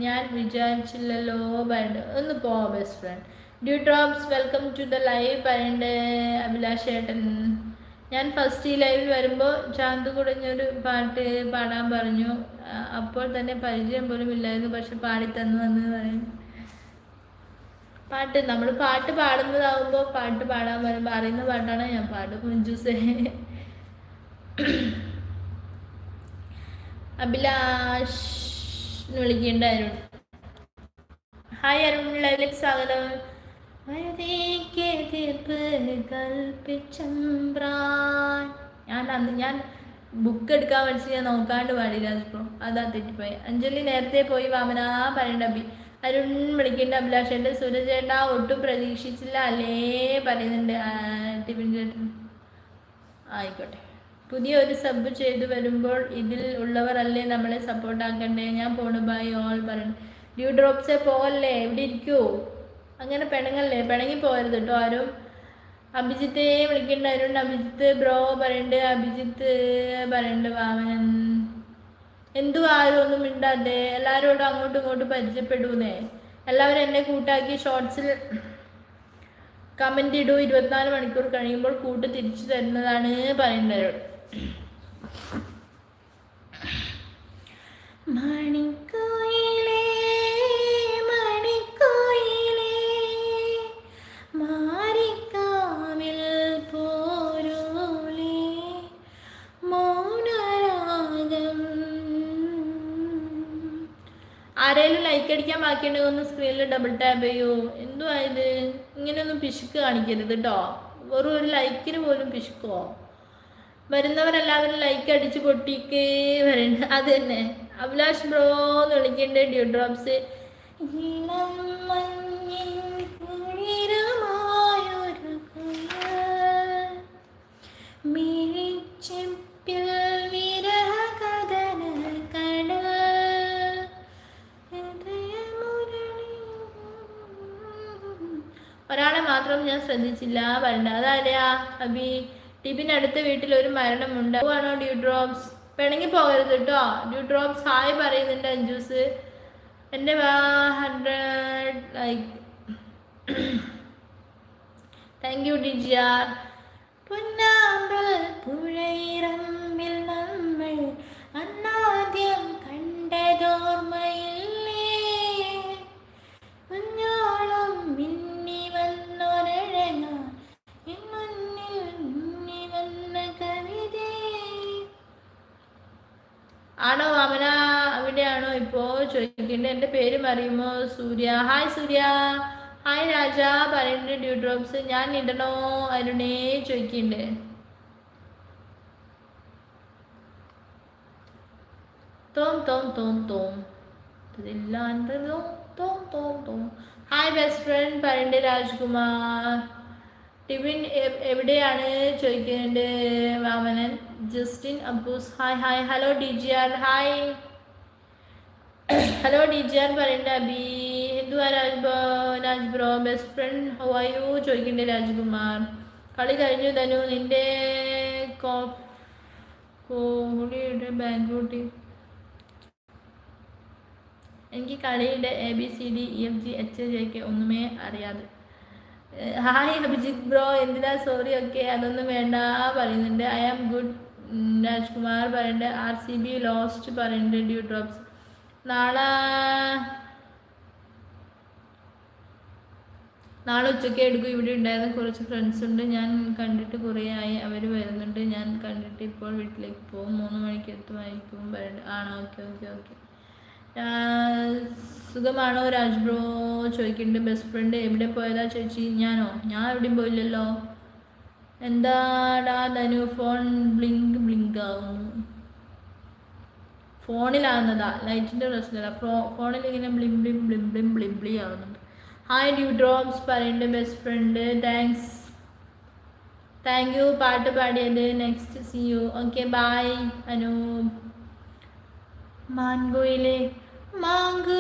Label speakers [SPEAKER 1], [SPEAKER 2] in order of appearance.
[SPEAKER 1] ഞാൻ വിചാരിച്ചില്ലല്ലോ പറയുന്നുണ്ട്. ഒന്ന് പോ best friend. Dew drops welcome to the live പറയുന്നുണ്ട് അഭിലാഷ് ഏട്ടൻ. ഞാൻ ഫസ്റ്റ് ഈ ലൈവിൽ വരുമ്പോൾ ചാന്ത് കുടഞ്ഞൊരു പാട്ട് പാടാൻ പറഞ്ഞു. അപ്പോൾ തന്നെ പരിചയം പോലും ഇല്ലായിരുന്നു, പക്ഷെ പാടിത്തന്നു എന്ന് പറയും. പാട്ട് നമ്മൾ പാട്ട് പാടുന്നതാവുമ്പോൾ പാട്ട് പാടാൻ വരുമ്പോൾ അറിയുന്ന പാട്ടാണ് ഞാൻ പാടും. കുഞ്ചൂസേ അഭിലാഷ് എന്ന് വിളിക്കേണ്ട അരുൺ. ഹായ് അരുൺ, ലൈവിലേക്ക് സ്വാഗതം. ഞാൻ ബുക്ക് എടുക്കാൻ പഠിച്ച് ഞാൻ നോക്കാണ്ട് പാടില്ല. ഇപ്പോൾ അതാ തെറ്റിപ്പോയി. അഞ്ജലി നേരത്തെ പോയി വാമന പറയണ്ട. അരുൺ വിളിക്കേണ്ട അഭിലാഷേട്ട. സൂരജേട്ട ഒട്ടും പ്രതീക്ഷിച്ചില്ല അല്ലേ പറയുന്നുണ്ട് ടിഫിൻ ചേട്ടൻ. ആയിക്കോട്ടെ, പുതിയൊരു സബ് ചെയ്തു വരുമ്പോൾ ഇതിൽ ഉള്ളവർ അല്ലേ നമ്മളെ സപ്പോർട്ടാക്കണ്ടേ. ഞാൻ പോണു ബൈ ഓൾ പറയുന്നു. ഡ്യൂ ഡ്രോപ്സേ പോകല്ലേ, എവിടെ ഇരിക്കൂ. അങ്ങനെ പിണങ്ങല്ലേ, പിണങ്ങി പോകരുത് കേട്ടോ ആരും. അഭിജിത്തെ വിളിക്കേണ്ട അരുൺ. അഭിജിത്ത് ബ്രോ പറയുന്നുണ്ട്. അഭിജിത്ത് പറയുന്നുണ്ട് വാമനൻ. എന്തു ആരും ഒന്നും മിണ്ടാതെ എല്ലാവരോടും അങ്ങോട്ടും ഇങ്ങോട്ടും പരിചയപ്പെടൂന്നേ. എല്ലാവരും എന്നെ കൂട്ടാക്കി ഷോർട്സിൽ കമൻ്റ് ഇടൂ. 24 മണിക്കൂർ കഴിയുമ്പോൾ കൂട്ട് തിരിച്ചു തരുന്നതാണ് പറയുന്നത്. മണിക്കോയിലേ മണിക്കോയിലേ മാറിക്കാവിൽ പോരൂലേ മൗനരാഗം. ആരെങ്കിലും ലൈക്ക് അടിക്കാൻ ബാക്കിയുണ്ടെങ്കിൽ ഒന്ന് സ്ക്രീനിൽ ഡബിൾ ടാപ്പ് ചെയ്യൂ. എന്തുവാ ഇത്, ഇങ്ങനെയൊന്നും പിശുക്ക് കാണിക്കരുത് കേട്ടോ. വെറും ഒരു ലൈക്കിന് പോലും പിശുക്കോ. വരുന്നവരെല്ലാവരും ലൈക്ക് അടിച്ച് പൊട്ടിക്ക് വരുന്നുണ്ട്. അത് തന്നെ അഭിലാഷ് ബ്രോ എന്ന് വിളിക്കേണ്ട ഡ്യൂ ഡ്രോപ്സ്. ഒരാളെ മാത്രം ഞാൻ ശ്രദ്ധിച്ചില്ല വരണ്ട. അതാരെയാ അബി. ടിബിനടുത്ത വീട്ടിൽ ഒരു മരണമുണ്ട്. ആണോ ഡ്യൂ ഡ്രോപ്സ്. പിണങ്ങി പോകരുത് കേട്ടോ. ഡ്യൂ ഡ്രോപ്സ് ഹായ് പറയുന്നുണ്ട് അഞ്ജൂസ്. എൻ്റെ 100 ലൈക്ക്. Thank you DGR. പൊന്നാമ്പൽ പുഴയിറമ്പിൽ നമ്മൾ അന്നാദ്യം കണ്ടതോർമ്മയില്ലേ. കുഞ്ഞോളം മിന്നി വന്നൊരഴക മുന്നിൽ മിന്നി വന്ന കവിത. ആണോ വാമന, അവിടെയാണോ ഇപ്പോൾ ചോദിക്കേണ്ടത്. എൻ്റെ പേര് അറിയുമോ. സൂര്യ. ഹായ് സൂര്യ. ഹായ് രാജ പറയുന്നുണ്ട് ഡ്യൂ ഡ്രോപ്സ്. ഞാൻ ഇടണോ അരുണേ ചോദിക്കണ്ടേ. തോം തോം തോം തോം തോം തോം തോം. ഹായ് ബെസ്റ്റ് ഫ്രണ്ട് പറയുന്നുണ്ട് രാജ്കുമാർ. ടിവിൻ എവിടെയാണ് ചോദിക്കുന്നുണ്ട് Vamanan. Justin Abus hi hi. Hello D G R hi. Hello D G R പറയുന്നുണ്ട് അബി. ഹിന്ദുവാ Raj bro best friend how are you ചോദിക്കുന്നുണ്ട് രാജ്കുമാർ. കളി കഴിഞ്ഞു ധനു. നിന്റെ കോഹ്ലിയുടെ ബാംഗ്ലൂർ ടീം. എനിക്ക് കളിയുടെ ABCDEFGHJK ഒന്നുമേ അറിയാതെ. Hi Abhijith bro. എന്തിനാ സോറി ഒക്കെ അതൊന്നും വേണ്ട പറയുന്നുണ്ട്. ഐ ആം ഗുഡ് രാജ്കുമാർ പറയുന്നുണ്ട്. RCB ലോസ്റ്റ് പറയുന്നുണ്ട് ഡ്യൂ ഡ്രോപ്സ്. നാളെ ഉച്ചയ്ക്ക് എടുക്കും. ഇവിടെ ഉണ്ടായിരുന്ന കുറച്ച് ഫ്രണ്ട്സ് ഉണ്ട്, ഞാൻ കണ്ടിട്ട് കുറേ ആയി. അവർ വരുന്നുണ്ട്, ഞാൻ കണ്ടിട്ട് ഇപ്പോൾ വീട്ടിലേക്ക് പോകും. 3 മണിക്ക് എത്തുമായിരിക്കും പറയുന്നുണ്ട്. ആണോ, ഓക്കെ ഓക്കെ ഓക്കെ. സുഖമാണോ രാജ് ബ്രോ ചോദിക്കുന്നുണ്ട്. ബെസ്റ്റ് ഫ്രണ്ട് എവിടെ പോയതാ ചേച്ചി. ഞാൻ എവിടെയും പോയില്ലല്ലോ. എന്താടാ ധനു ഫോൺ ബ്ലിങ്ക് ബ്ലിങ്ക് ആവുന്നു. ഫോണിലാവുന്നതാ, ലൈറ്റിൻ്റെ പ്രശ്നമല്ല. ഫോണിൽ ഇങ്ങനെ ബ്ലിം ബ്ലിം ബ്ലിം ബ്ലിം ബ്ലിം ബ്ലി ആവുന്നുണ്ട്. ഹായ് ഡ്യൂ ഡ്രോപ്സ് പറയുന്നുണ്ട് ബെസ്റ്റ് ഫ്രണ്ട്. താങ്ക് യു പാട്ട് പാടിയത്. Next see you. Okay bye Anoop. മാങ്കുയിലെ മാങ്കു